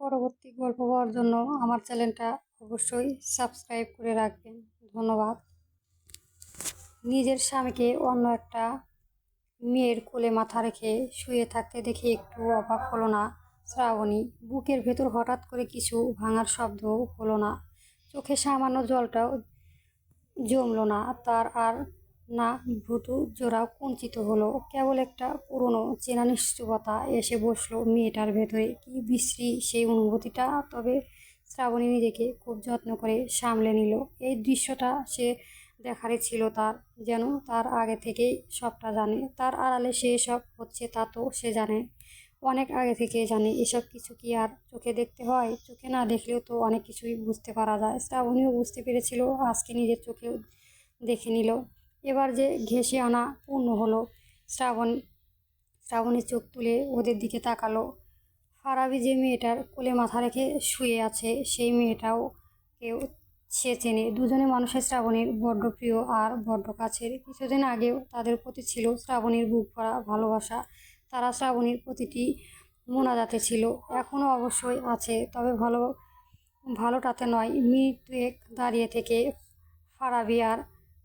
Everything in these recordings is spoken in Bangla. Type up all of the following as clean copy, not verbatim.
পরবর্তী গল্প পাওয়ার জন্য আমার চ্যানেলটা অবশ্যই সাবস্ক্রাইব করে রাখবেন। ধন্যবাদ। নিজের স্বামীকে অন্য একটা মেয়ের কোলে মাথা রেখে শুয়ে থাকতে দেখে একটু অবাক হলো না শ্রাবণী। বুকের ভেতর হঠাৎ করে কিছু ভাঙার শব্দ হলো না, চোখে সামান্য জলটাও জমলো না তার, আর না ভ্রুতু জোড়া কুঞ্চিত হলো। কেবল একটা পুরনো চেনা নিশ্চুপতা এসে বসলো মেয়েটার ভেতরে। কি বিশ্রী সেই অনুভূতিটা! তবে শ্রাবণী নিজেকে খুব যত্ন করে সামলে নিল। এই দৃশ্যটা সে দেখারই ছিল তার, যেন তার আগে থেকেই সবটা জানে। তার আড়ালে সে সব হচ্ছে তা তো সে জানে, অনেক আগে থেকে জানে। এসব কিছু কি আর চোখে দেখতে হয়? চোখে না দেখলেও তো অনেক কিছুই বুঝতে পারা যায়। শ্রাবণীও বুঝতে পেরেছিল, আজকে নিজের চোখেও দেখে নিল। এবার যে ঘেঁষে আনা পূর্ণ হলো। শ্রাবণ শ্রাবণী চোখ তুলে ওদের দিকে তাকালো। ফারাবি যে মেয়েটার কোলে মাথা রেখে শুয়ে আছে, সেই মেয়েটাও কেউ সে চেনে। দুজনে মানুষের শ্রাবণীর বড্ড প্রিয় আর বড্ড কাছের। কিছুদিন আগেও তাদের প্রতি ছিল শ্রাবণীর বুক ভরা ভালোবাসা। তারা শ্রাবণীর প্রতিটি মোনাজাতে ছিল, এখনও অবশ্যই আছে, তবে ভালোটাতে নয়। মিনিট দুয়েক দাঁড়িয়ে থেকে ফারাবি আর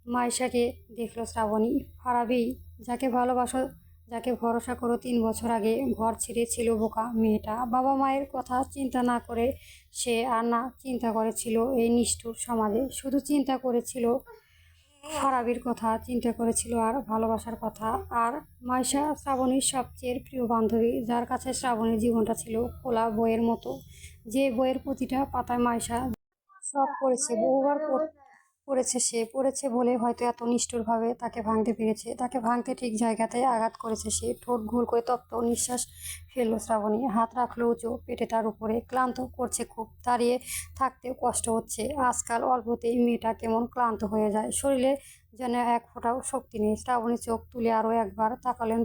মাইশাকে দেখলো শ্রাবণী। ফারাবি, যাকে ভালোবাসো, যাকে ভরসা করো, 3 বছর আগে ঘর ছেড়ে ছিল বোকা মেয়েটা। বাবা মায়ের কথা চিন্তা না করে সে, আর না চিন্তা করেছিল এই নিষ্ঠুর সমাজে। শুধু চিন্তা করেছিল ফারাবির কথা, চিন্তা করেছিল আর ভালোবাসার কথা। আর মাইশা শ্রাবণীর সবচেয়ে প্রিয় বান্ধবী, যার কাছে শ্রাবণীর জীবনটা ছিল খোলা বইয়ের মতো। যে বইয়ের প্রতিটা পাতায় মাইশা সব পড়েছে, বহুবার পড়েছে সে। পড়েছে বলে হয়তো এত নিষ্ঠুরভাবে তাকে ভাঙতে পেরেছে। তাকে ভাঙতে ঠিক জায়গাতে আঘাত করেছে সে। ঠোঁট গোল করে তপ্ত নিঃশ্বাস ফেললো শ্রাবণী। হাত রাখলো উঁচু পেটে তার উপরে। ক্লান্ত করছে খুব, দাঁড়িয়ে থাকতেও কষ্ট হচ্ছে। আজকাল অল্পতেই মেয়েটা কেমন ক্লান্ত হয়ে যায়, শরীরে যেন এক ফোঁটাও শক্তি নেই। শ্রাবণী চোখ তুলে আরও একবার তাকালেন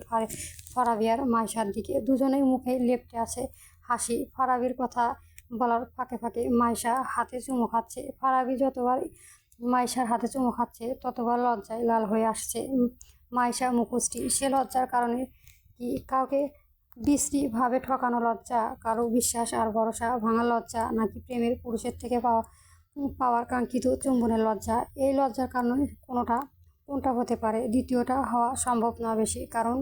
ফারাবি আর মাইশার দিকে। দুজনেই মুখে লেপ্টে আছে হাসি। ফারাবির কথা বলার ফাঁকে ফাঁকে মাইশা হাতে চুমু খাচ্ছে। ফারাবি যতবার মাইশার হাতে চুমু খাচ্ছে ততবার লজ্জায় লাল হয়ে আসছে মাইশা মুখোশটি। সে লজ্জার কারণে কি কাউকে বিশ্রীভাবে ঠকানো লজ্জা, কারো বিশ্বাস আর ভরসা ভাঙা লজ্জা, নাকি প্রেমের পুরুষের থেকে পাওয়ার কাঙ্ক্ষিত চুম্বনের লজ্জা? এই লজ্জার কারণে কোনটা হতে পারে? দ্বিতীয়টা হওয়া সম্ভব না বেশি, কারণ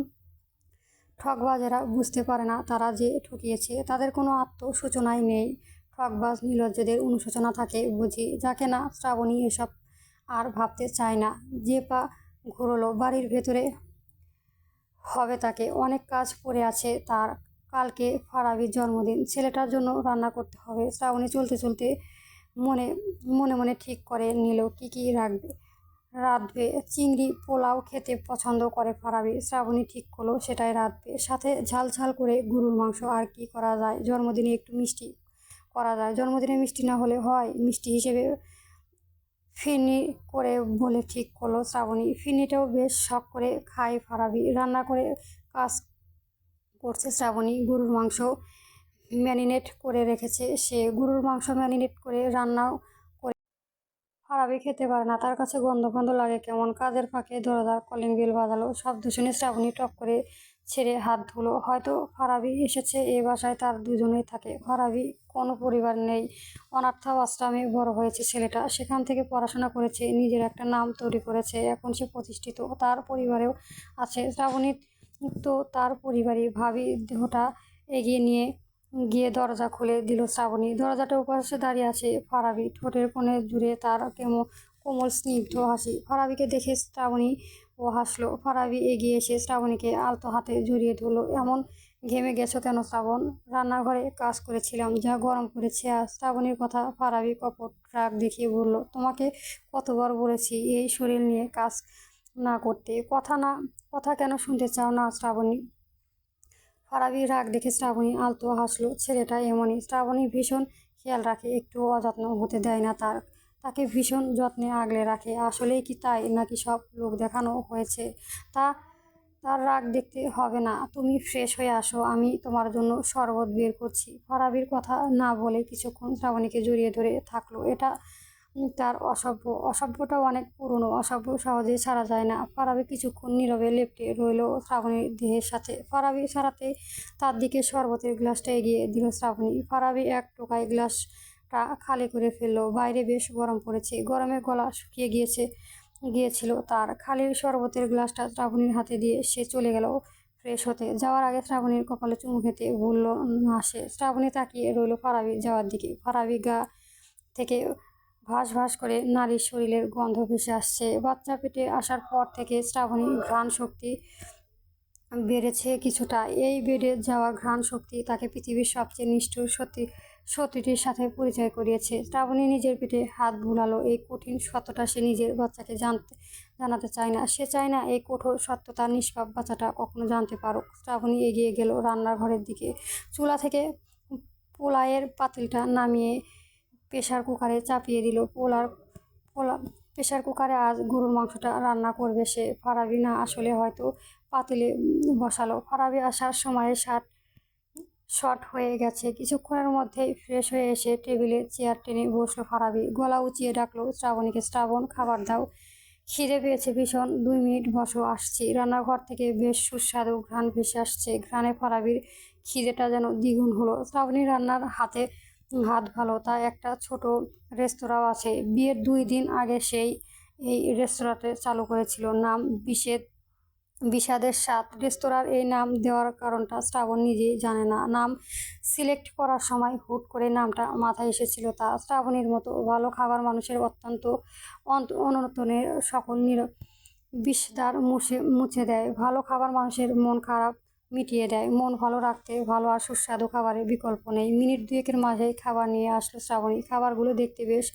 ঠকবাজেরা বুঝতে পারে না তারা যে ঠকিয়েছে। তাদের কোনো আত্মসূচনাই নেই। ঠকবাজ নির্লজ্জদের অনুশোচনা থাকে বুঝি। যাকে না শ্রাবণী এসব আর ভাবতে চায় না। যে পা ঘুরলো বাড়ির ভেতরে হবে তাকে। অনেক কাজ পড়ে আছে তার। কালকে ফারাবির জন্মদিন, ছেলেটার জন্য রান্না করতে হবে। শ্রাবণী চলতে চলতে মনে মনে মনে ঠিক করে নিল কি রাঁধবে। চিংড়ি পোলাও খেতে পছন্দ করে ফারাবি। শ্রাবণী ঠিক করলো সেটাই রাঁধবে, সাথে ঝাল ঝাল করে গরুর মাংস। আর কি করা যায়, জন্মদিনে একটু মিষ্টি করা যায়। জন্মদিনে মিষ্টি না হলে হয়? মিষ্টি হিসেবে ফিরনি করে বলে ঠিক করলো শ্রাবণী। ফিরনিটাও বেশ শখ করে খায় ফারাবি। রান্না করে কাজ করছে শ্রাবণী। গরুর মাংস ম্যারিনেট করে রেখেছে সে। গরুর মাংস ম্যারিনেট করে রান্নাও করে ফারাবি খেতে পারে না, তার কাছে গন্ধ গন্ধ লাগে কেমন। কাজের ফাঁকে দরজার কলিং বেল বাজালো। শব্দ শুনে শ্রাবণী টক করে ছেড়ে হাত ধুলো। হয়তো ফারাবি এসেছে। এ বাসায় তার দুজনেই থাকে। ফারাবি কোনো পরিবার নেই, অনাথ আশ্রমে বড় হয়েছে ছেলেটা। সেখান থেকে পড়াশোনা করেছে, নিজের একটা নাম তৈরি করেছে। এখন সে প্রতিষ্ঠিত, তার পরিবারেও আছে। শ্রাবণীর তো তার পরিবারই। ভাবি দেহটা এগিয়ে নিয়ে গিয়ে দরজা খুলে দিল শ্রাবণী। দরজাটার উপাশে দাঁড়িয়ে আছে ফারাবি, ঠোঁটের কোণে জুড়ে তার কোমল স্নিগ্ধ হাসি। ফারাবিকে দেখে শ্রাবণী ও হাসলো। ফারাবি এগিয়ে এসে শ্রাবণীকে আলতো হাতে জড়িয়ে ধরলো। এমন ঘেমে গেছো কেন শ্রাবণ? রান্নাঘরে কাজ করেছিলাম, যা গরম করেছে আজ। শ্রাবণীর কথা ফারাবি কপট রাগ দেখিয়ে বলল, তোমাকে কতবার বলেছি এই শরীর নিয়ে কাজ না করতে? কথা কেন শুনতে চাও না শ্রাবণী? ফারাবির রাগ দেখে শ্রাবণী আলতো হাসলো। ছেলেটা এমনই। শ্রাবণী ভীষণ খেয়াল রাখে, একটু অযত্ন হতে দেয় না তাকে ভীষণ যত্নে আগলে রাখে। আসলেই কি তাই, নাকি সব লোক দেখানো হয়েছে? তা তার রাগ দেখতে হবে না। তুমি ফ্রেশ হয়ে আসো, আমি তোমার জন্য শরবত বের করছি। ফারাবির কথা না বলে কিছুক্ষণ শ্রাবণীকে জড়িয়ে ধরে থাকলো। এটা তার অসভ্যটাও অনেক পুরনো। অসভ্য সহজে ছাড়া যায় না। ফারাবি কিছুক্ষণ নীরবে লেপ্টে রইল শ্রাবণীর দেহের সাথে। ফারাবি ছাড়াতে তার দিকে শরবতের গ্লাসটা এগিয়ে দিল শ্রাবণী। ফারাবি এক টোকায় গ্লাসটা খালি করে ফেলল। বাইরে বেশ গরম পড়েছে। গরমে গলা শুকিয়ে গিয়েছিল তার। খালি শরবতের গ্লাসটা শ্রাবণীর হাতে দিয়ে সে চলে গেল ফ্রেশ হতে। যাওয়ার আগে শ্রাবণীর কপালে চুমু খেতে ভুলল না সে। শ্রাবণী তাকিয়ে রইল ফারাবি যাওয়ার দিকে। ফারাবি গা থেকে ভাস ভাস করে নারীর শরীরের গন্ধ ভেসে আসছে। বাচ্চা পেটে আসার পর থেকে শ্রাবণী ঘ্রাণ শক্তি বেড়েছে কিছুটা। এই বেড়ে যাওয়া ঘ্রাণ শক্তি তাকে পৃথিবীর সবচেয়ে নিষ্ঠুর সত্যিটির সাথে পরিচয় করিয়েছে। শ্রাবণী নিজের পেটে হাত বুলালো। এই কঠিন সত্যটা সে নিজের বাচ্চাকে জানাতে চায় না। সে চায় না এই কঠোর সত্যটা নিষ্পাপ বাচ্চাটা কখনো জানতে পারুক। শ্রাবণী এগিয়ে গেল রান্নাঘরের দিকে। চুলা থেকে পোলাওয়ের পাতিলটা নামিয়ে প্রেসার কুকারে চাপিয়ে দিল। প্রেসার কুকারে আজ গরুর মাংসটা রান্না করবে সে। ফারাবি না আসলে হয়তো পাতিলে বসালো। ফারাবি আসার সময়ে শর্ট হয়ে গেছে। কিছুক্ষণের মধ্যেই ফ্রেশ হয়ে এসে টেবিলে চেয়ার টেনে বসলো ফারাবি। গলা উঁচিয়ে ডাকলো শ্রাবণীকে। শ্রাবণ, খাবার দাও, খিদে পেয়েছে ভীষণ। 2 মিনিট বসো, আসছি। রান্নাঘর থেকে বেশ সুস্বাদু ঘ্রাণ ভেসে আসছে। ঘ্রাণে ফারাবির খিদেটা যেন দ্বিগুণ হলো। শ্রাবণী রান্নার হাত ভালো। তাই একটা ছোট রেস্তোরাঁও আছে। বিয়ের 2 দিন আগে এই রেস্তোরাঁতে চালু করেছিল। নাম বিষাদের স্বাদ। রেস্তোরাঁর এই নাম দেওয়ার কারণটা শ্রাবণ নিজেই জানে না। নাম সিলেক্ট করার সময় হুট করে নামটা মাথায় এসেছিল তার। শ্রাবণীর মতো ভালো খাবার মানুষের অনন্তনের সকল বিষদার মুছে দেয়। ভালো খাবার মানুষের মন খারাপ মিটিয়ে দেয়। মন ভালো রাখতে ভালো আর সুস্বাদু খাবারের বিকল্প নেই। মিনিট 2-এর মাঝেই খাবার নিয়ে আসলো শ্রাবণী। খাবারগুলো দেখতে বেশ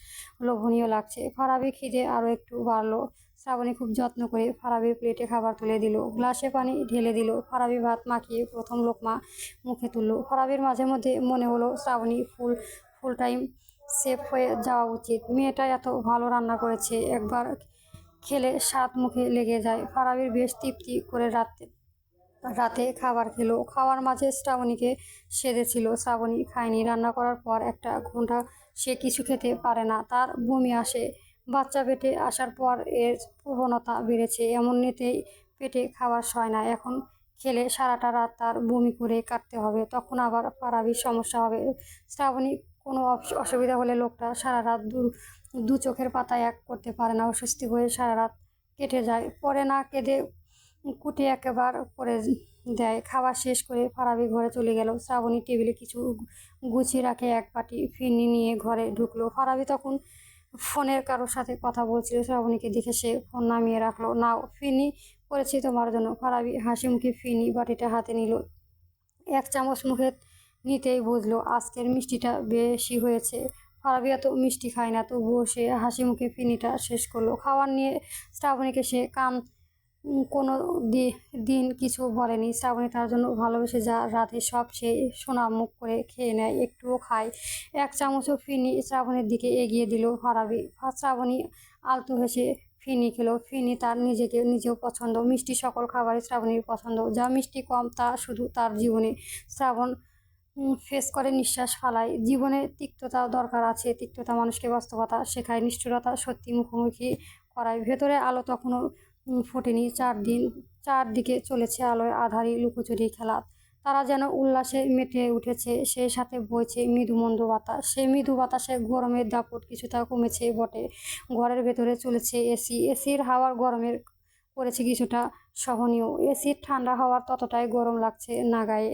লোভনীয় লাগছে। ফারাবি খিদে আরও একটু বাড়লো। শ্রাবণী খুব যত্ন করে ফারাবির প্লেটে খাবার তুলে দিল। গ্লাসে পানি ঢেলে দিল। ফারাবি ভাত মাখিয়ে প্রথম লোকমা মুখে তুলল। ফারাবির মাঝে মধ্যে মনে হলো শ্রাবণী ফুল টাইম শেফ হয়ে যাওয়া উচিত। মেয়েটা এত ভালো রান্না করেছে, একবার খেলে স্বাদ মুখে লেগে যায়। ফারাবির বেশ তৃপ্তি করে রাতে খাবার খেলো। খাওয়ার মাঝে শ্রাবণীকে সেধেছিল। শ্রাবণী খায়নি। রান্না করার পর 1 ঘন্টা সে কিছু খেতে পারে না। তার বমি আসে। বাচ্চা পেটে আসার পর এর প্রবণতা বেড়েছে। এমনিতেই পেটে খাবার সয় না। এখন খেলে সারাটা রাত তার বমি করে কাটতে হবে। তখন আবার ফারাবির সমস্যা হবে। শ্রাবণী কোনো অসুবিধা হলে লোকটা সারা রাত দু চোখের পাতা এক করতে পারে না। অস্বস্তি হয়ে সারা রাত কেটে যায়। পরে না কেঁদে কুটে একেবার করে দেয়। খাবার শেষ করে ফারাবি ঘরে চলে গেল। শ্রাবণী টেবিলে কিছু গুছিয়ে রাখে। এক বাটি ফিরনি নিয়ে ঘরে ঢুকলো। ফারাবি তখন ফোনের কারোর সাথে কথা বলছিল। শ্রাবণীকে দেখে সে ফোন নামিয়ে রাখলো। নাও, ফিরনি করেছি তোমার জন্য। ফারাবি হাসি মুখে ফিরনি বাটিটা হাতে নিল। 1 চামচ মুখে নিতেই বুঝলো আজকের মিষ্টিটা বেশি হয়েছে। ফারাবি এত মিষ্টি খায় না, তবুও সে হাসি মুখে ফিরনিটা শেষ করলো। খাবার নিয়ে শ্রাবণীকে সে কোনো দিন কিছু বলেনি। শ্রাবণী তার জন্য ভালোবেসে যা রাতে সব সে সোনা মুখ করে খেয়ে নেয়, একটুও খায়। 1 চামচও ফিরনি শ্রাবণীর দিকে এগিয়ে দিল ফারাবি। শ্রাবণী আলতো হেসে ফিরনি খেলো। ফিরনি তার নিজেও পছন্দ। মিষ্টি সকল খাবারই শ্রাবণীর পছন্দ। যা মিষ্টি কম তা শুধু তার জীবনে। শ্রাবণ ফেস করে নিঃশ্বাস ফালায়। জীবনে তিক্ততা দরকার আছে। তিক্ততা মানুষকে বাস্তবতা শেখায়, নিষ্ঠুরতা সত্যি মুখোমুখি করায়। ভেতরে আলো তখনও ফোটেনি। চারদিকে চলেছে আলোয় আঁধারি লুকোচুরি খেলা। তারা যেন উল্লাসে মেতে উঠেছে। সেই সাথে বইছে মৃদু মন্দ বাতাস। সেই মৃদু বাতাসে গরমের দাপট কিছুটা কমেছে বটে। ঘরের ভেতরে চলেছে এসি। এসির হাওয়ার গরমের করেছে কিছুটা সহনীয়। এসির ঠান্ডা হাওয়ার ততটাই গরম লাগছে না গায়ে।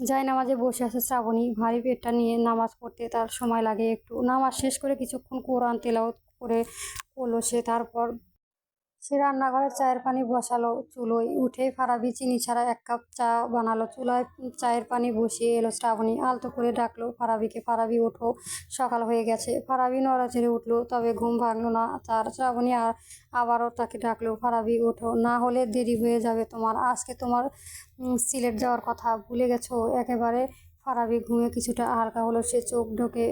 জায়নামাজে বসে আছে শ্রাবণী। ভারী পেটটা নিয়ে নামাজ পড়তে তার সময় লাগে একটু। নামাজ শেষ করে কিছুক্ষণ কোরআন তেলাওয়াত করলো সে। তারপর সে রান্নাঘরে চায়ের পানি বসালো চুলোয়। উঠেই ফারাবি চিনি ছাড়া 1 কাপ চা বানালো। চুলায় চায়ের পানি বসিয়ে এলো শ্রাবণী। আলতো করে ডাকলো ফারাবিকে। ফারাবি, ওঠো, সকাল হয়ে গেছে। ফারাবি নড়াচড়ে উঠলো, তবে ঘুম ভাঙলো না তার। শ্রাবণী আবারও তাকে ডাকলো, ফারাবি ওঠো, না হলে দেরি হয়ে যাবে তোমার। আজকে তোমার সিলেট যাওয়ার কথা ভুলে গেছো একেবারে? ফারাবি ঘুমে কিছুটা হালকা হলো, সে চোখ ঢোকে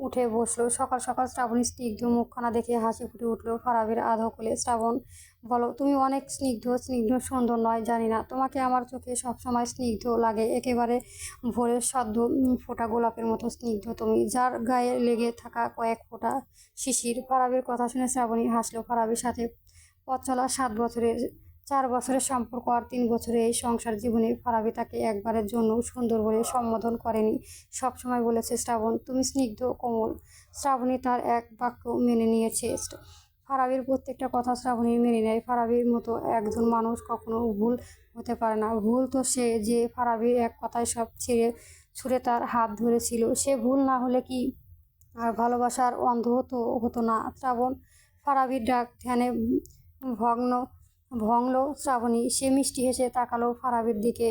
উঠে বসলো। সকাল সকাল শ্রাবণীর স্নিগ্ধ মুখখানা দেখে হাসি ফুটে উঠলো ফারাবির আধো কোলে। শ্রাবণ বলো, তুমি অনেক স্নিগ্ধ। স্নিগ্ধ সুন্দর নয় জানি না, তোমাকে আমার চোখে সবসময় স্নিগ্ধ লাগে, একেবারে ভোরের সদ্য ফোটা গোলাপের মতো স্নিগ্ধ তুমি, যার গায়ে লেগে থাকা কয়েক ফোঁটা শিশির। ফারাবির কথা শুনে শ্রাবণী হাসলো। ফারাবির সাথে পথ চলা 7 বছরের, 4 বছরের সম্পর্ক আর 3 বছরের এই সংসার জীবনে ফারাবি তাকে একবারের জন্য সুন্দর বলে সম্বোধন করেনি, সবসময় বলেছে শ্রাবণ, তুমি স্নিগ্ধ কোমল। শ্রাবণী তার এক বাক্য মেনে নিয়েছে। ফারাবির প্রত্যেকটা কথা শ্রাবণী মেনে নেয়। ফারাবির মতো একজন মানুষ কখনো ভুল হতে পারে না। ভুল তো সে যে ফারাবির এক কথায় সব ছেড়ে ছুঁড়ে তার হাত ধরেছিল, সে ভুল না হলে কি আর ভালোবাসার অন্ধ হতো না। শ্রাবণ। ফারাবির ডাক ধ্যানে ভগ্ন ভংল শ্রাবণী। সে মিষ্টি হেসে তাকালো ফারাবির দিকে।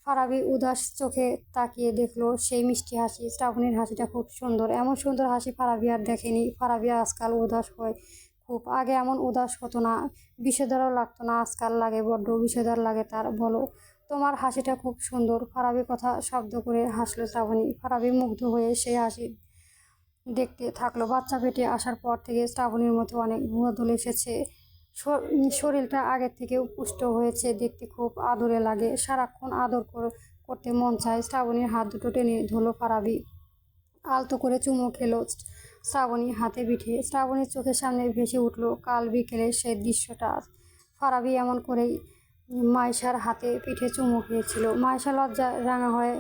ফারাবি উদাস চোখে তাকিয়ে দেখলো সেই মিষ্টি হাসি। শ্রাবণীর হাসিটা খুব সুন্দর, এমন সুন্দর হাসি ফারাবি আর দেখেনি। ফারাবি আজকাল উদাস হয় খুব, আগে এমন উদাস হতো না, বিষধরও লাগতো না, আজকাল লাগে, বড্ড বিষধর লাগে তার। বলো, তোমার হাসিটা খুব সুন্দর। ফারাবির কথা শব্দ করে হাসলো শ্রাবণী। ফারাবি মুগ্ধ হয়ে সেই হাসি দেখতে থাকলো। বাচ্চা পেটে আসার পর থেকে শ্রাবণীর মধ্যে অনেক বদল এসেছে। শরীরটা আগের থেকেও পুষ্ট হয়েছে, দেখতে খুব আদরে লাগে, সারাক্ষণ আদর করতে মন চায়। শ্রাবণীর হাত দুটো টেনে ধরলো ফারাবি, আলতো করে চুমো খেলো শ্রাবণী হাতে পিঠে। শ্রাবণীর চোখের সামনে ভেসে উঠলো কাল বিকেলে সেই দৃশ্যটা। ফারাবি এমন করেই মাইশার হাতে পিঠে চুমো খেয়েছিল। মাইশা লজ্জা রাঙা হয়ে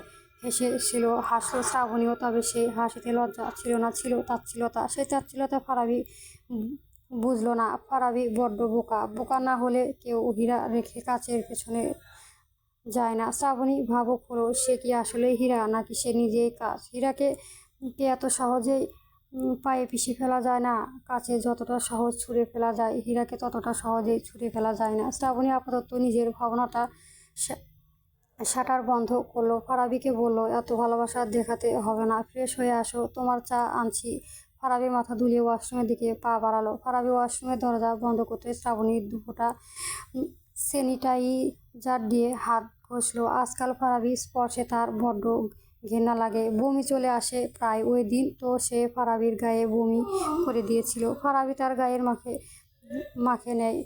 হেসেছিল, হাসলো শ্রাবণীও, তবে সেই হাসিতে লজ্জা ছিল না, ছিল তাচ্ছিলতা। সেই তাচ্ছিলতা ফারাবি বুঝলো না। ফারাবি বড্ড বোকা, বোকা না হলে কেউ হীরা রেখে কাচের পেছনে যায় না। শ্রাবণী ভাবুক হলো, সে কি আসলে হীরা, নাকি সে নিজেই কাচ? হীরাকে কে এত সহজেই পায়ে পিষে ফেলা যায় না? কাছে যতটা সহজ ছুঁড়ে ফেলা যায়, হীরাকে ততটা সহজেই ছুঁড়ে ফেলা যায় না। শ্রাবণী আপাতত নিজের ভাবনাটা শাটার বন্ধ করলো। ফারাবিকে বলল, এত ভালোবাসা দেখাতে হবে না, ফ্রেশ হয়ে আসো, তোমার চা আনছি। ফারাবি মাথা দুলিয়ে ওয়াশরুমের দিকে পা বাড়ালো। ফারাবি ওয়াশরুমের দরজা বন্ধ করতে শ্রাবণীর দুপোটা স্যানিটাইজার দিয়ে হাত ঘষলো। আজকাল ফারাবি স্পর্শে তার বড্ড ঘেন্না লাগে, বমি চলে আসে প্রায়। ওই দিন তো সে ফারাবির গায়ে বমি করে দিয়েছিল। ফারাবি তার গায়ের মাখে নেয়।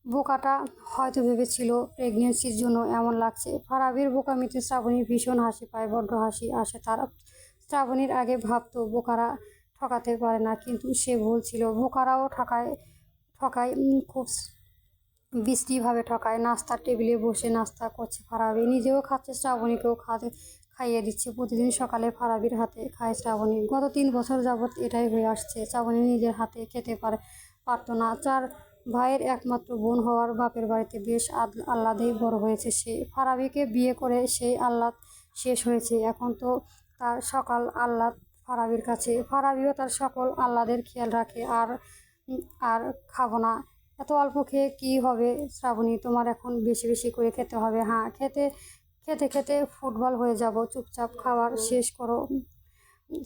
বোকাটা হয়তো ভেবেছিল প্রেগনেন্সির জন্য এমন লাগছে। ফারাবির বোকামিতে শ্রাবণীর ভীষণ হাসি পায়, বড্ড হাসি আসে তার। শ্রাবণীর আগে ভাবতো বোকারা ঠকাতে পারে না, কিন্তু সে ভুল ছিল। বোকারাও ঠকায়, ঠকায় খুব বিশ্রীভাবে ঠকায়। নাস্তার টেবিলে বসে নাস্তা করছে ফারাবি, নিজেও খাচ্ছে, শ্রাবণীকেও খাইয়ে দিচ্ছে। প্রতিদিন সকালে ফারাবির হাতে খায় শ্রাবণী। গত 3 বছর যাবৎ এটাই হয়ে আসছে। শ্রাবণী নিজের হাতে খেতে পারতো না। 4 ভাইয়ের একমাত্র বোন হওয়ার বাপের বাড়িতে বেশ আহ্লাদেই বড় হয়েছে সে। ফারাবিকে বিয়ে করে সেই আহ্লাদ শেষ হয়েছে। এখন তো তার সকল আহ্লাদ ফারাবির কাছে। ফারাবিও তার সকল আহ্লাদের খেয়াল রাখে। আর আর খাবো না, এত অল্প খেয়ে কী হবে শ্রাবণী, তোমার এখন বেশি বেশি করে খেতে হবে। হ্যাঁ, খেতে খেতে খেতে ফুটবল হয়ে যাব, চুপচাপ খাবার শেষ করো।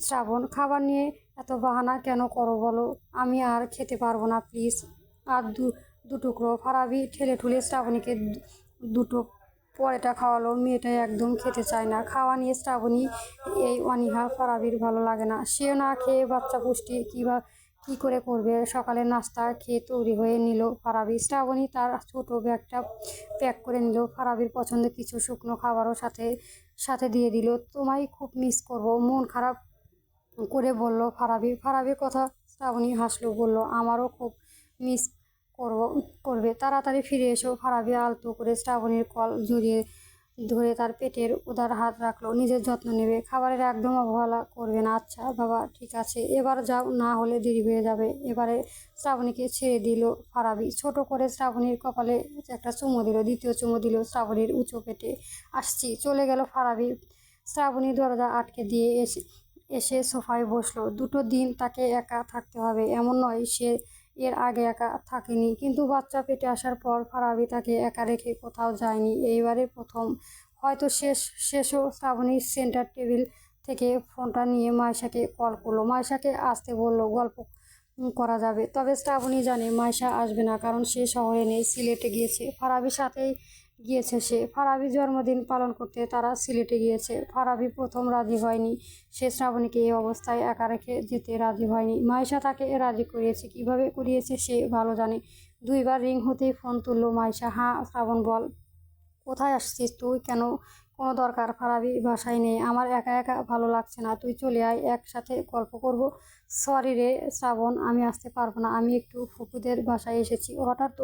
শ্রাবণ, খাবার নিয়ে এত বাহানা কেন করো বলো? আমি আর খেতে পারবো না, প্লিজ। আর দুটুকরো। ফারাবি ঠেলে ঠুলে শ্রাবণীকে দুটো পরেটা খাওয়ালো। মেয়েটা একদম খেতে চায় না। খাওয়া নিয়ে শ্রাবণী এই অনীহা ফারাবির ভালো লাগে না। সেও না খেয়ে বাচ্চা পুষ্টি কী করে করবে? সকালের নাস্তা খেয়ে তৈরি হয়ে নিল ফারাবি। শ্রাবণী তার ছোট ব্যাগটা প্যাক করে নিল। ফারাবির পছন্দের কিছু শুকনো খাবারও সাথে সাথে দিয়ে দিল। তোমায় খুব মিস করব, মন খারাপ করে বলল ফারাবি। ফারাবির কথা শ্রাবণী হাসলো, বলল, আমারও খুব মিস করবে, তাড়াতাড়ি ফিরে এসো। ফারাবি আলতো করে শ্রাবণীর কল জড়িয়ে ধরে তার পেটের উদার হাত রাখলো। নিজের যত্ন নেবে, খাবারের একদম অবহেলা করবে না। আচ্ছা বাবা, ঠিক আছে, এবার যাও, না হলে দেরি হয়ে যাবে। এবারে শ্রাবণীকে ছেড়ে দিল ফারাবি। ছোট করে শ্রাবণীর কপালে একটা চুমো দিল, দ্বিতীয় চুমো দিল শ্রাবণীর উঁচু পেটে। আসছি। চলে গেল ফারাবি। শ্রাবণী দরজা আটকে দিয়ে এসে সোফায় বসলো। 2 দিন তাকে একা থাকতে হবে এমন নয়, সে এর আগে একা থাকেনি, কিন্তু বাচ্চা পেটে আসার পর ফারাবি তাকে একা রেখে কোথাও যায়নি, এইবারে প্রথম। হয়তো শেষও। শ্রাবণীর সেন্টার টেবিল থেকে ফোনটা নিয়ে মাইশাকে কল করলো। মাইশাকে আসতে বলল, গল্প করা যাবে। তবে শ্রাবণী জানে মাইশা আসবে না, কারণ সে শহরে নেই, সিলেটে গিয়েছে। ফারাবির সাথেই গিয়েছে সে। ফারাবির জন্মদিন পালন করতে তারা সিলেটে গিয়েছে। ফারাবি প্রথম রাজি হয়নি, সে শ্রাবণীকে এই অবস্থায় একা রেখে যেতে রাজি হয়নি। মাইশা তাকে রাজি করিয়েছে, কিভাবে করিয়েছে সে ভালো জানে। 2বার রিং হতেই ফোন তুললো মাইশা। হ্যাঁ শ্রাবণ বল, কোথায় আসছিস তুই? কেন? কোনো দরকার? ফারাবি বাসায় নেই, আমার একা একা ভালো লাগছে না, তুই চলে আয়, একসাথে গল্প করব। সরি রে শ্রাবণ, আমি আসতে পারবো না, আমি একটু ফুপুদের বাসায় এসেছি। হঠাৎ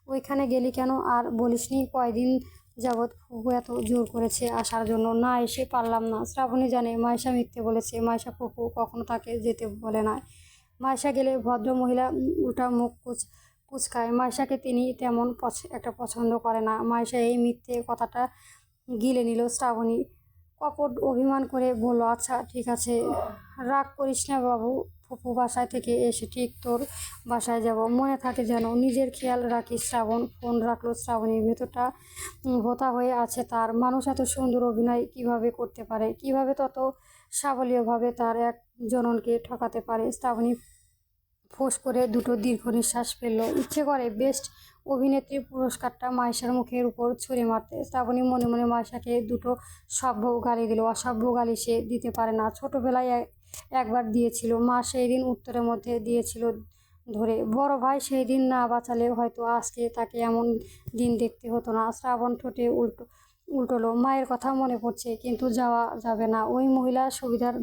ওইখানে গেলি কেন? আর বলিসনি কয়দিন যাবৎ ফুপু এত জোর করেছে আসার জন্য? না এসে পারলাম না। শ্রাবণী জানে মাইশা মিথ্যে বলেছে, মাইশা ফুপু কখনো তাকে যেতে বলে না। মাইশা গেলে ভদ্র মহিলা উল্টা মুখ কুচকায়। মাইশাকে তিনি তেমন একটা পছন্দ করে না। মাইশা এই মিথ্যে কথাটা গিলে নিল। শ্রাবণী কপট অভিমান করে বলল, আচ্ছা ঠিক আছে, রাগ করিস না বাবু, ফুপু বাসায় থেকে এসে ঠিক তোর বাসায় যাব, মনে থাকে যেন, নিজের খেয়াল রাখিস। শ্রাবণ ফোন রাখলো। শ্রাবণীর ভেতরটা ভোঁতা হয়ে আছে তার। মানুষ এত সুন্দর অভিনয় কিভাবে করতে পারে, কিভাবে তত সাবলীয়ভাবে তার এক জননকে ঠকাতে পারে। শ্রাবণী ফোঁস করে দুটো দীর্ঘ নিঃশ্বাস ফেলল। ইচ্ছে করে বেস্ট অভিনেত্রীর পুরস্কারটা মাইশার মুখের উপর ছুঁড়ে মারতে। শ্রাবণী মনে মনে মাইশাকে দুটো সভ্য গালি দিল। অসভ্য গালি সে দিতে পারে না, ছোটবেলায় একবার দিয়েছিল, মা সেই দিন উত্তরের মধ্যে দিয়েছিল ধরে। বড় ভাই সেই দিন না বাঁচালে হয়তো আজকে তাকে এমন দিন দেখতে হতো না। শ্রাবণ ঠোঁটে উল্টোলো। মায়ের কথা মনে পড়ছে, কিন্তু যাওয়া যাবে না। ওই মহিলা সুবিধার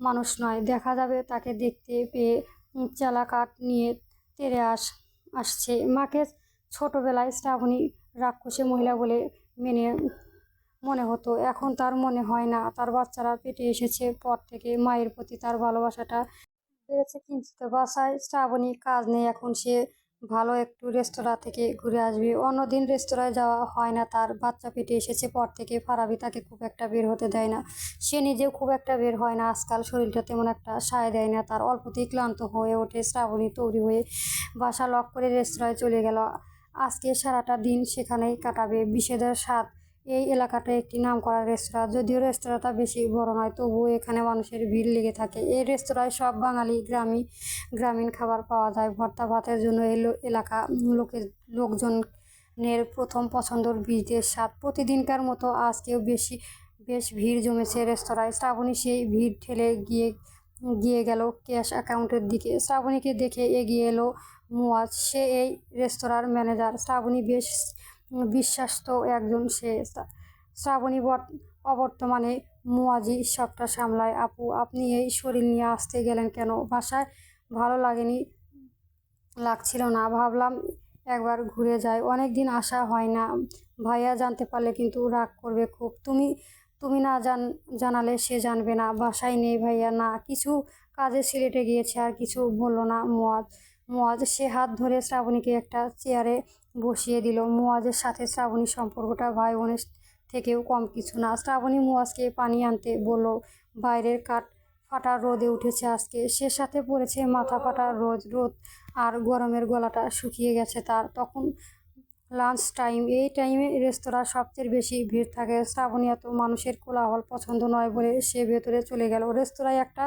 মানুষ নয়। দেখা যাবে তাকে দেখতে পেয়ে চালা কাঠ নিয়ে তেড়ে আসছে। মাকে ছোটবেলায় শ্রাবণী রাক্ষসী মহিলা বলে মেনে মনে হতো, এখন তার মনে হয় না। তার বাচ্চারা পেটে এসেছে পর থেকে মায়ের প্রতি তার ভালোবাসাটা বেড়েছে কিঞ্চিত। বাসায় শ্রাবণী কাজ নেই এখন, সে ভালো একটু রেস্তোরাঁ থেকে ঘুরে আসবে। অন্যদিন রেস্তোরাঁয় যাওয়া হয় না তার। বাচ্চা পেটে এসেছে পর থেকে ফারাবি তাকে খুব একটা বের হতে দেয় না, সে নিজেও খুব একটা বের হয় না আজকাল। শরীরটা তেমন একটা সায় দেয় না তার। অল্পতেই ক্লান্ত হয়ে ওঠে শ্রাবণী। তৈরি হয়ে বাসা লক করে রেস্তোরাঁয় চলে গেল। আজকে সারাটা দিন সেখানেই কাটাবে। বিষেদের স্বাদ। এই এলাকাটা একটি নামকরা রেস্তোরাঁ, যদিও রেস্তোরাঁটা বেশি বড় নয়, তবুও এখানে মানুষের ভিড় লেগে থাকে। এই রেস্তোরাঁয় সব বাঙালি গ্রামীণ খাবার পাওয়া যায়। ভর্তা ভাতের জন্য এই এলাকা লোকজনের প্রথম পছন্দর বীজদের স্বাদ। প্রতিদিনকার মতো আজকেও বেশ ভিড় জমেছে রেস্তোরাঁয়। শ্রাবণী সেই ভিড় ঠেলে গিয়ে গেল ক্যাশ অ্যাকাউন্টের দিকে। শ্রাবণীকে দেখে এগিয়ে এলো মুয়াজ, সে এই রেস্তোরাঁর ম্যানেজার। শ্রাবণী বেশ বিশ্বাস্ত একজন সে। শ্রাবণী অবর্তমানে মুয়াজি সবটা সামলায়। আপু, আপনি এই শরীর নিয়ে আসতে গেলেন কেন? বাসায় ভালো লাগছিল না, ভাবলাম একবার ঘুরে যাই, অনেক দিন আসা হয় না। ভাইয়া জানতে পারলে কিন্তু রাগ করবে খুব। তুমি না জানালে সে জানবে না। বাসায় নেই ভাইয়া। না, কিছু কাজে সিলেটে গিয়েছে। আর কিছু বলল না মুয়াজ। সে হাত ধরে শ্রাবণীকে একটা চেয়ারে বসিয়ে দিল। মুয়াজের সাথে শ্রাবণীর সম্পর্কটা ভাই বোনের থেকেও কম কিছু না। শ্রাবণী মুয়াজকে পানি আনতে বলল। বাইরের কাঠ ফাটা রোদে উঠেছে আজকে, সে সাথে পড়েছে মাথা ফাটা রোদ, আর গরমের গলাটা শুকিয়ে গেছে তার। তখন লাঞ্চ টাইম। এই টাইমে রেস্তোরাঁ সবচেয়ে বেশি ভিড় থাকে। শ্রাবণী এত মানুষের কোলাহল পছন্দ নয় বলে সে ভেতরে চলে গেল। রেস্তোরাঁয় একটা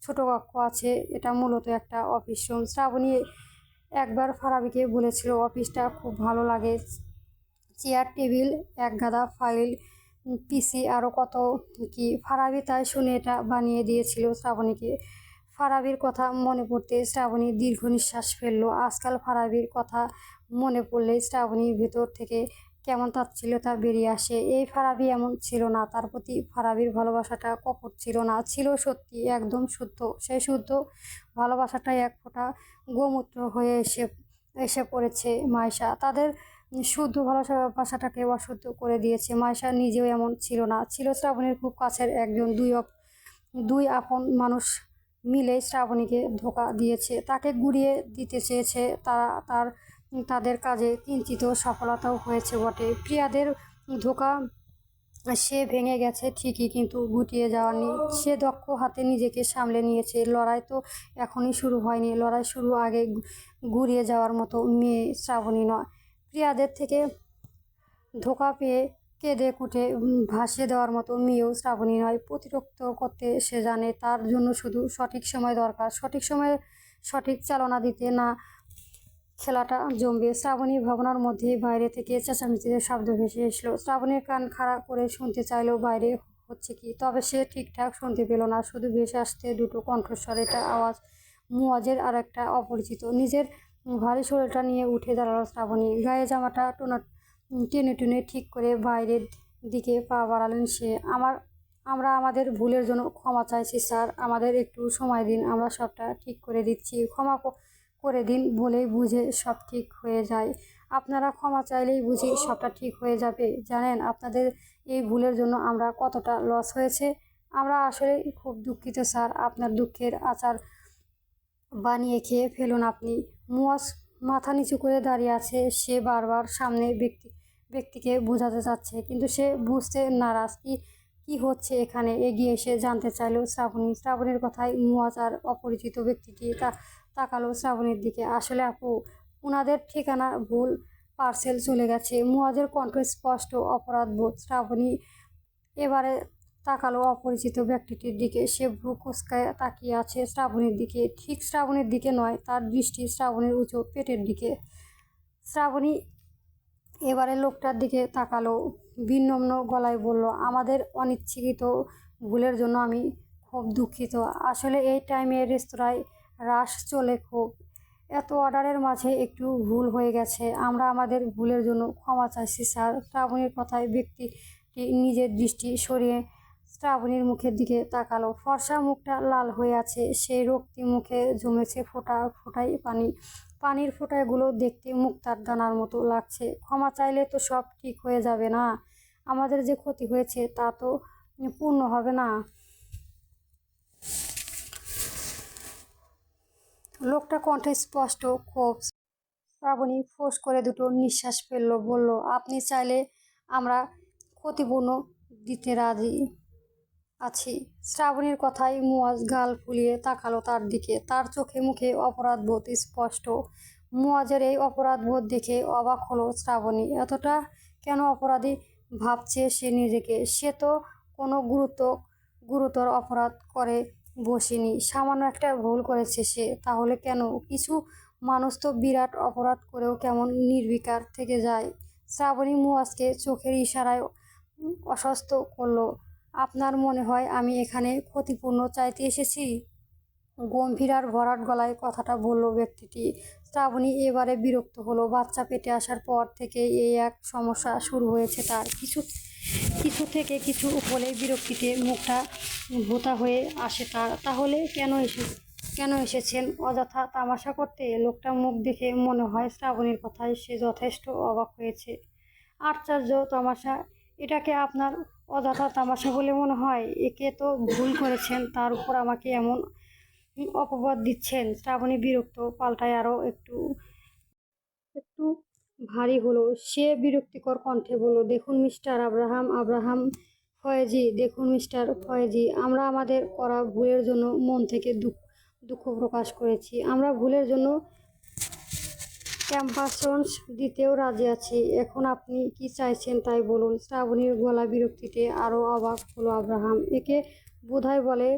ছোট কক্ষ আছে, এটা মূলত একটা অফিস রুম। শ্রাবণী একবার ফারাবিকে বলেছিল অফিসটা খুব ভালো লাগে, চেয়ার টেবিল, এক গাদা ফাইল, পিসি, আরও কত কি। ফারাবি তাই শুনে এটা বানিয়ে দিয়েছিল শ্রাবণীকে। ফারাবির কথা মনে পড়তে শ্রাবণী দীর্ঘ নিঃশ্বাস ফেলল। আজকাল ফারাবির কথা মনে পড়লে শ্রাবণীর ভেতর থেকে কেমন তাচ্ছিল্যতা বেরিয়ে আসে। এই ফারাবি এমন ছিল না। তার প্রতি ফারাবির ভালোবাসাটা কপট ছিল না, ছিল সত্যি, একদম শুদ্ধ। সেই শুদ্ধ ভালোবাসাটাই এক ফোঁটা গোমূত্র হয়ে এসে পড়েছে মাইশা। তাদের শুদ্ধ ভালোবাসাটাকে অশুদ্ধ করে দিয়েছে। মাইশা নিজেও এমন ছিল না, ছিল শ্রাবণীর খুব কাছের একজন। দুই আপন মানুষ মিলে শ্রাবণীকে ধোঁকা দিয়েছে, তাকে গুড়িয়ে দিতে চেয়েছে তাদের কাজে কিঞ্চিত সফলতাও হয়েছে বটে। প্রিয়াদের ধোঁকা সে ভেঙে গেছে ঠিকই, কিন্তু গুটিয়ে যাওয়ানি। সে দক্ষ হাতে নিজেকে সামলে নিয়েছে। লড়াই তো এখনই শুরু হয়নি, লড়াই শুরু আগে গুড়িয়ে যাওয়ার মতো মেয়ে শ্রাবণী নয়। প্রিয়াদের থেকে ধোঁকা পেয়ে কেঁদে কুটে ভাসিয়ে দেওয়ার মতো মেয়েও শ্রাবণী নয়। প্রতিরোধ করতে সে জানে, তার জন্য শুধু সঠিক সময় দরকার। সঠিক সময়ে সঠিক চালনা দিতে না খেলাটা জমবে। শ্রাবণীর ভাবনার মধ্যে বাইরে থেকে চেঁচামেচির শব্দ ভেসে এসলো। শ্রাবণীর কান খাড়া করে শুনতে চাইলো বাইরে হচ্ছে কি, তবে সে ঠিকঠাক শুনতে পেল না, শুধু ভেসে আসতে দুটো কণ্ঠস্বর। এটা আওয়াজ মুয়াজের আর একটা অপরিচিত। নিজের ভারী শরীরটা নিয়ে উঠে দাঁড়ালো শ্রাবণী। গায়ে জামাটা টেনে টেনে ঠিক করে বাইরের দিকে পা বাড়ালেন সে। আমরা আমাদের ভুলের জন্য ক্ষমা চাইছি স্যার, আমাদের একটু সময় দিন, আমরা সবটা ঠিক করে দিচ্ছি। ক্ষমা করে দিন বলেই বুঝে সব ঠিক হয়ে যায়? আপনারা ক্ষমা চাইলেই বুঝি সবটা ঠিক হয়ে যাবে? জানেন আপনাদের এই ভুলের জন্য আমরা কতটা লস হয়েছে? আমরা আসলে খুব দুঃখিত স্যার, আপনার দুঃখের আচার বানিয়ে খেয়ে ফেলুন আপনি। মুয়াজ মাথা নিচু করে দাঁড়িয়ে আছে। সে বারবার সামনে ব্যক্তিকে বোঝাতে চাচ্ছে, কিন্তু সে বুঝতে নারাজ। কি হচ্ছে এখানে? এগিয়ে এসে জানতে চাইলো শ্রাবণীর কথায় মুয়াজ আর অপরিচিত ব্যক্তিটি তাকালো শ্রাবণীর দিকে। আসলে আপু, উনাদের ঠিকানা ভুল, পার্সেল চলে গেছে। মুয়াজের কণ্ঠ স্পষ্ট অপরাধবোধ। শ্রাবণী এবারে তাকালো অপরিচিত ব্যক্তিটির দিকে। সে ভ্রু কুঁচকায় তাকিয়ে আছে শ্রাবণীর দিকে। ঠিক শ্রাবণীর দিকে নয়, তার দৃষ্টি শ্রাবণীর উঁচু পেটের দিকে। শ্রাবণী এবারে লোকটার দিকে তাকালো, বিনম্র গলায় বলল, আমাদের অনিচ্ছাকৃত ভুলের জন্য আমি খুব দুঃখিত। আসলে এই টাইমে রেস্তোরাঁয় রাশ চলে খুব। এত অর্ডারের মাঝে একটু ভুল হয়ে গেছে। আমরা আমাদের ভুলের জন্য ক্ষমা চাইছি স্যার। শ্রাবণীর কথায় ব্যক্তিটি নিজের দৃষ্টি সরিয়ে শ্রাবণীর মুখের দিকে তাকালো। ফর্সা মুখটা লাল হয়ে আছে, সেই রক্তি মুখে জমেছে ফোঁটা ফোঁটায় পানি। পানির ফোঁটাগুলো দেখতে মুক্তার দানার মতো লাগছে। ক্ষমা চাইলে তো সব ঠিক হয়ে যাবে না? আমাদের যে ক্ষতি হয়েছে তা তো পূর্ণ হবে না? লোকটা কণ্ঠে স্পষ্ট ক্ষোভ। শ্রাবণী ফোঁস করে দুটো নিঃশ্বাস ফেলল, বলল, আপনি চাইলে আমরা ক্ষতিপূর্ণ দিতে রাজি আছি। শ্রাবণীর কথায় মুয়াজ গাল ফুলিয়ে তাকালো তার দিকে। তার চোখে মুখে অপরাধবোধ স্পষ্ট। মুয়াজের এই অপরাধবোধ দেখে অবাক হলো শ্রাবণী। এতটা কেন অপরাধী ভাবছে সে নিজেকে? সে তো কোনো গুরুতর অপরাধ করে বসেনি। সামান্য একটা ভুল করেছে সে, তাহলে কেন? কিছু মানুষ তো বিরাট অপরাধ করেও কেমন নির্বিকার থেকে যায়। শ্রাবণী মুয়াজকে চোখের ইশারায় আশ্বস্ত করলো, আপনার মনে হয় আমি এখানে ক্ষতিপূর্ণ চাইতে এসেছি? গম্ভীর আর ভরাট গলায় কথাটা বলল ব্যক্তিটি। শ্রাবণী এবারে বিরক্ত হলো। বাচ্চা পেটে আসার পর থেকে এই এক সমস্যা শুরু হয়েছে তার। কিছু থেকে কিছু হলেই বিরক্তিতে মুখটা ভোঁতা হয়ে আসে তার। তাহলে কেন এসেছেন? অযথা তামাশা করতে? লোকটা মুখ দেখে মনে হয় শ্রাবণীর কথায় সে যথেষ্ট অবাক হয়েছে। আশ্চর্য তামাশা! এটাকে আপনার অযথা তামাশা বলে মনে হয়? একে তো ভুল করেছেন, তার উপর আমাকে এমন অপবাদ দিচ্ছেন। শ্রাবণী বিরক্ত পাল্টায় আরও একটু একটু ভারী হলো। সে বিরক্তিকর কণ্ঠে বলল, দেখুন মিস্টার আব্রাহাম ফয়েজি, দেখুন মিস্টার ফয়েজি, আমরা আমাদের করা ভুলের জন্য মন থেকে দুঃখ প্রকাশ করেছি। আমরা ভুলের জন্য কম্পাসন্স দিতেও রাজি আছি। এখন আপনি কি চাইছেন তাই বলুন। শ্রাবণীর গলা বিরক্তিতে আরও অবাক হলো আব্রাহাম। একে বোধহয় বলে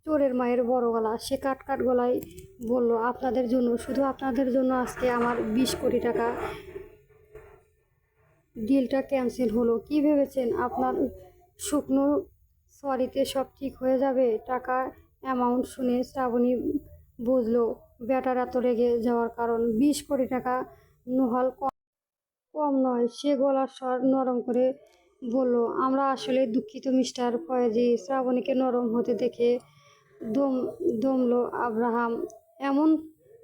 চোরের মায়ের বড় গলা। সে কাট গলায় বলল, আপনাদের জন্য, শুধু আপনাদের জন্য আজকে আমার 20 কোটি টাকা ডিলটা ক্যান্সেল হলো। কি ভেবেছেন আপনার শুকনো সরিতে সব ঠিক হয়ে যাবে? টাকা অ্যামাউন্ট শুনে শ্রাবণী বুঝলো ব্যাটার এত রেগে যাওয়ার কারণ। 20 কোটি টাকা নোহাল কম নয়। সে গলার স্বর নরম করে বলল, আমরা আসলে দুঃখিত মিস্টার ফয়েজি। শ্রাবণীকে নরম হতে দেখে দমল আব্রাহাম। এমন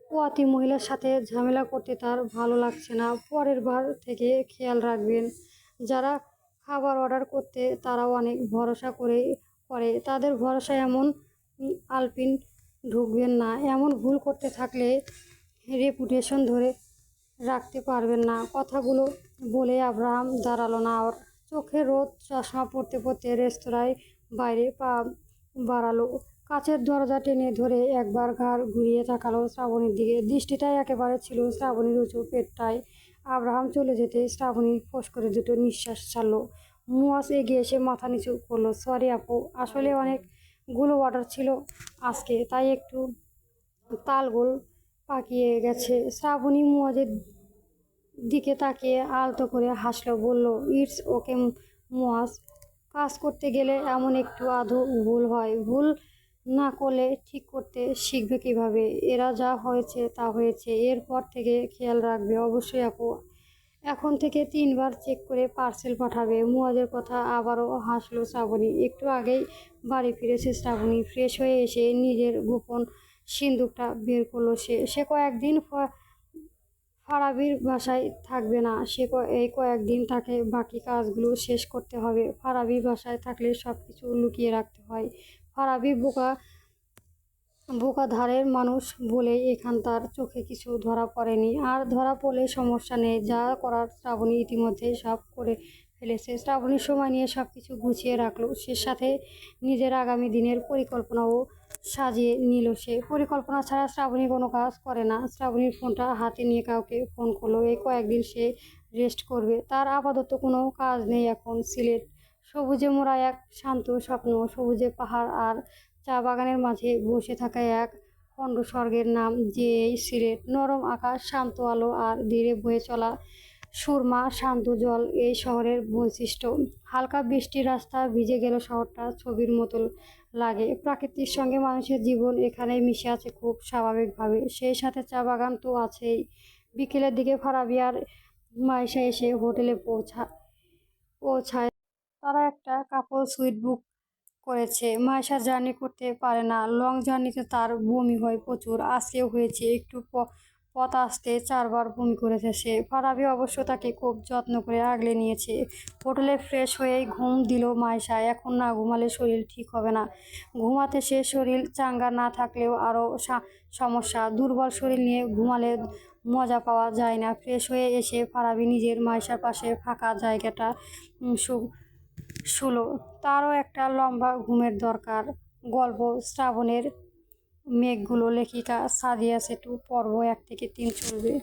পোয়াতি মহিলার সাথে ঝামেলা করতে তার ভালো লাগছে না। পরের বার থেকে খেয়াল রাখবেন। যারা খাবার অর্ডার করতে তারাও অনেক ভরসা করে তাদের ভরসায় এমন আলপিন ঢুকবেন না। এমন ভুল করতে থাকলে রেপুটেশন ধরে রাখতে পারবেন না। কথাগুলো বলে আব্রাহাম দাঁড়ালো না। ওর চোখে রোদ। চশমা পরতে রেস্তোরাঁয় বাইরে পা বাড়ালো। কাচের দরজা টেনে ধরে একবার ঘাড় ঘুরিয়ে তাকালো শ্রাবণীর দিকে। দৃষ্টিটাই একেবারে ছিল শ্রাবণীর উঁচু পেটটায়। আব্রাহাম চলে যেতে শ্রাবণী ফোঁস করে দুটো নিঃশ্বাস ছাড়ল। মুয়াজ এগিয়ে এসে মাথা নিচু করলো, সরি আপু, আসলে অনেকগুলো অর্ডার ছিল আজকে, তাই একটু তালগোল পাকিয়ে গেছে। শ্রাবণী মুয়াজের দিকে তাকিয়ে আলতো করে হাসলো, বলল, ইটস ওকে মুয়াজ। কাজ করতে গেলে এমন একটু আধো ভুল হয়। ভুল না করলে ঠিক করতে শিখবে কিভাবে? এরা যা হয়েছে তা হয়েছে, এরপর থেকে খেয়াল রাখবে। অবশ্যই আপু। এখন থেকে 3বার চেক করে পার্সেল পাঠাবে। মুয়াজের কথা আবারও হাসলো শ্রাবণী। একটু আগেই বাড়ি ফিরেছে শ্রাবণী। ফ্রেশ হয়ে এসে নিজের গোপন সিন্দুকটা বের করলো সে। সে কয়েকদিন ফারাবির বাসায় থাকবে না। এই কয়েকদিন তাকে বাকি কাজগুলো শেষ করতে হবে। ফারাবি বাসায় থাকলে সবকিছু লুকিয়ে রাখতে হয়। ফারাবি বোকা ধারের মানুষ বলেই এখান তার চোখে কিছু ধরা পড়েনি। আর ধরা পড়লে সমস্যা নেই, যা করার শ্রাবণী ইতিমধ্যেই সব করে ফেলেছে। শ্রাবণীর সময় নিয়ে সবকিছু গুছিয়ে রাখলো সে, সাথে নিজের আগামী দিনের পরিকল্পনাও সাজিয়ে নিল সে। পরিকল্পনা ছাড়া শ্রাবণী কোনো কাজ করে না। শ্রাবণীর ফোনটা হাতে নিয়ে কাউকে ফোন করলো। এই কয়েকদিন সে রেস্ট করবে। তার আপাতত কোনো কাজ নেই এখন। সিলেট সবুজে মোড়া এক শান্ত স্বপ্ন। সবুজে পাহাড় আর চা বাগানের মাঝে বসে থাকা এক খণ্ড স্বর্গের নাম যে এই সিলেট। নরম আকাশ, শান্ত আলো আর ধীরে বয়ে চলা সুরমা শান্ত জল এই শহরের বৈশিষ্ট্য। হালকা বৃষ্টির রাস্তা ভিজে গেল শহরটা ছবির মতো লাগে। প্রকৃতির সঙ্গে মানুষের জীবন এখানেই মিশে আছে খুব স্বাভাবিকভাবে। সেই সাথে চা বাগান তো আছেই। বিকেলের দিকে ফারাবি আর মাইশা এসে হোটেলে পৌঁছায়। তারা একটা কাপল সুইট বুক করেছে। মাইশা জার্নি করতে পারে না। লং জার্নিতে তার বমি হয় প্রচুর। আজকেও হয়েছে। একটু পথ আসতে 4বার বমি করেছে সে। ফারাবি অবশ্য তাকে খুব যত্ন করে আগলে নিয়েছে। হোটেলে ফ্রেশ হয়েই ঘুম দিল মাইশা। এখন না ঘুমালে শরীর ঠিক হবে না। ঘুমাতে সে শরীর চাঙ্গা না থাকলেও আরও সমস্যা। দুর্বল শরীর নিয়ে ঘুমালে মজা পাওয়া যায় না। ফ্রেশ হয়ে এসে ফারাবি নিজের মাইশার পাশে ফাঁকা জায়গাটা শুলো। তারও একটা লম্বা ঘুমের দরকার। গল্প শ্রাবণের মেঘগুলো, লেখিকা সাদিয়া সেটু, পর্ব 1 থেকে 3 চলবে।